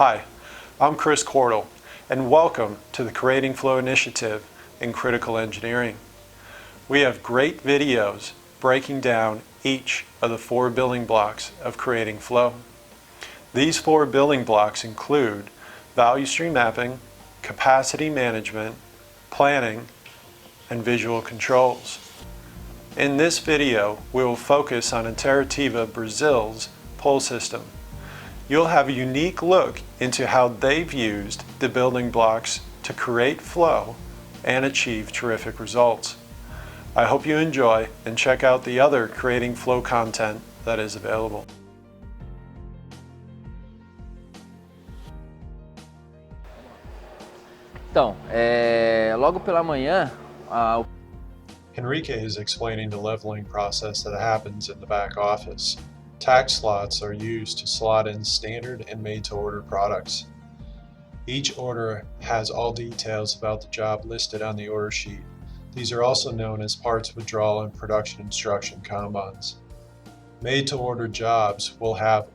Hi, I'm Chris Cordell, and welcome to the Creating Flow Initiative in Critical Engineering. We have great videos breaking down each of the 4 building blocks of creating flow. These 4 building blocks include value stream mapping, capacity management, planning, and visual controls. In this video, we will focus on InterAtiva Brazil's pull system. You'll have a unique look into how they've used the building blocks to create flow and achieve terrific results. I hope you enjoy and check out the other Creating Flow content that is available. Então, logo pela manhã, Enrique is explaining the leveling process that happens in the back office. Tag slots are used to slot in standard and made-to-order products. Each order has all details about the job listed on the order sheet. These are also known as parts withdrawal and production instruction Kanbans. Made-to-order jobs will have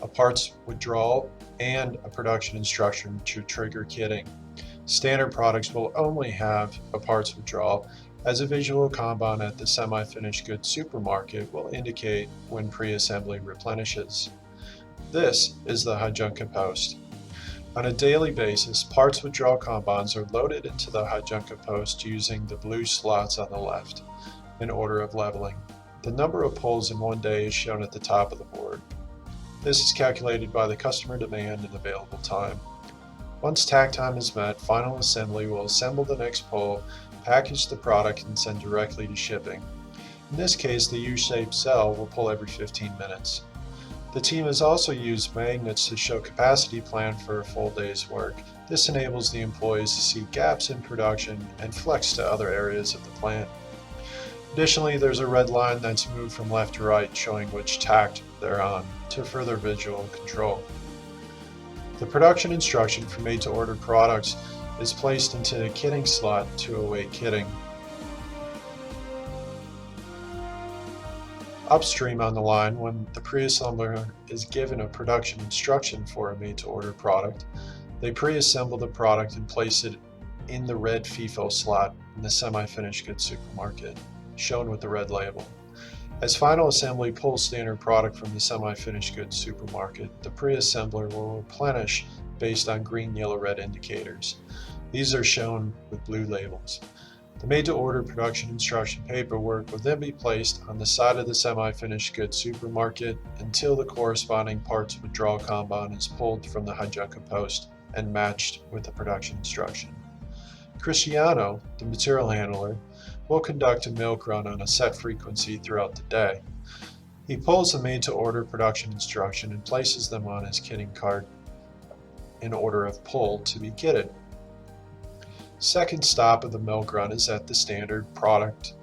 a parts withdrawal and a production instruction to trigger kitting. Standard products will only have a parts withdrawal, as a visual Kanban at the semi-finished goods supermarket will indicate when pre-assembly replenishes. This is the Hajunka post. On a daily basis, parts withdrawal Kanbans are loaded into the Hajunka post using the blue slots on the left, in order of leveling. The number of pulls in one day is shown at the top of the board. This is calculated by the customer demand and available time. Once tag time is met, final assembly will assemble the next pull, package the product, and send directly to shipping. In this case, the U-shaped cell will pull every 15 minutes. The team has also used magnets to show capacity plan for a full day's work. This enables the employees to see gaps in production and flex to other areas of the plant. Additionally, there's a red line that's moved from left to right showing which tact they're on to further visual control. The production instruction for made-to-order products is placed into the kitting slot to await kitting. Upstream on the line, when the pre-assembler is given a production instruction for a made-to-order product, they pre-assemble the product and place it in the red FIFO slot in the semi-finished goods supermarket, shown with the red label. As final assembly pulls standard product from the semi-finished goods supermarket, the pre-assembler will replenish based on green, yellow, red indicators. These are shown with blue labels. The made-to-order production instruction paperwork will then be placed on the side of the semi-finished goods supermarket until the corresponding parts withdrawal Kanban is pulled from the Hajunka post and matched with the production instruction. Cristiano, the material handler, will conduct a milk run on a set frequency throughout the day. He pulls the made-to-order production instruction and places them on his kitting cart in order of pull to be kitted. Second stop of the milk run is at the standard product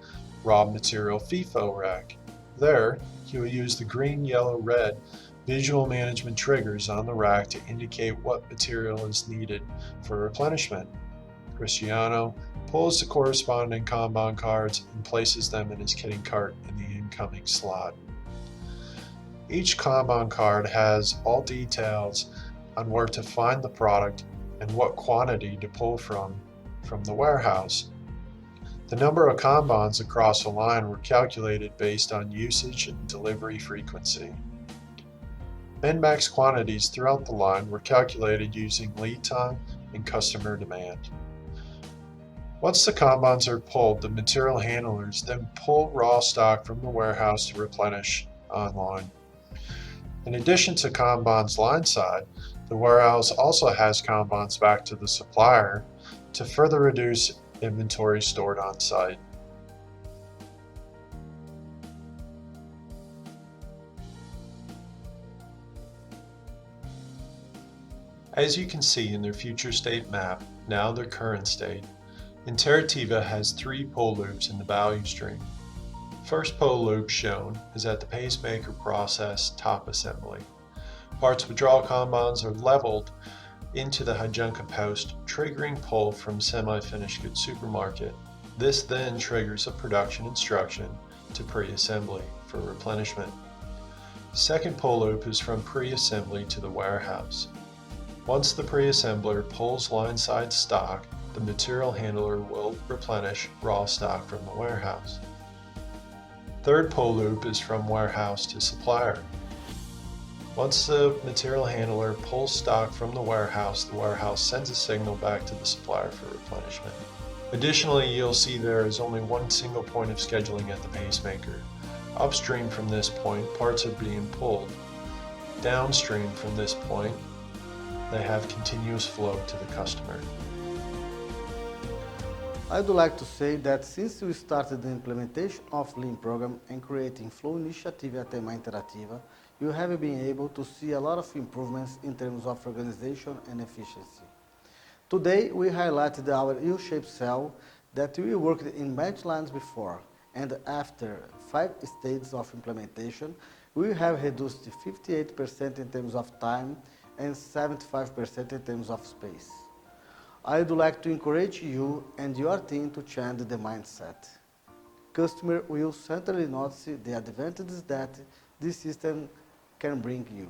raw material FIFO rack. There, he will use the green, yellow, red visual management triggers on the rack to indicate what material is needed for replenishment. Cristiano pulls the corresponding Kanban cards and places them in his kitting cart in the incoming slot. Each Kanban card has all details on where to find the product and what quantity to pull from the warehouse. The number of Kanbans across the line were calculated based on usage and delivery frequency. Min-max quantities throughout the line were calculated using lead time and customer demand. Once the Kanbans are pulled, the material handlers then pull raw stock from the warehouse to replenish online. In addition to Kanbans line side, the warehouse also has Kanbans back to the supplier to further reduce inventory stored on site. As you can see in their future state map, now their current state, InterAtiva has 3 pull loops in the value stream. First pull loop shown is at the pacemaker process top assembly. Parts withdrawal Kanbans are leveled into the Hajunka post, triggering pull from semi-finished goods supermarket. This then triggers a production instruction to pre-assembly for replenishment. The second pull loop is from pre-assembly to the warehouse. Once the pre-assembler pulls line-side stock, the material handler will replenish raw stock from the warehouse. Third pull loop is from warehouse to supplier. Once the material handler pulls stock from the warehouse sends a signal back to the supplier for replenishment. Additionally, you'll see there is only one single point of scheduling at the pacemaker. Upstream from this point, parts are being pulled. Downstream from this point, they have continuous flow to the customer. I'd like to say that since we started the implementation of Lean program and creating Flow initiative at InterAtiva, you have been able to see a lot of improvements in terms of organization and efficiency. Today, we highlighted our U-shaped cell that we worked in batch lines before, and after 5 stages of implementation, we have reduced 58% in terms of time and 75% in terms of space. I'd like to encourage you and your team to change the mindset. Customer will certainly notice the advantages that this system can bring you.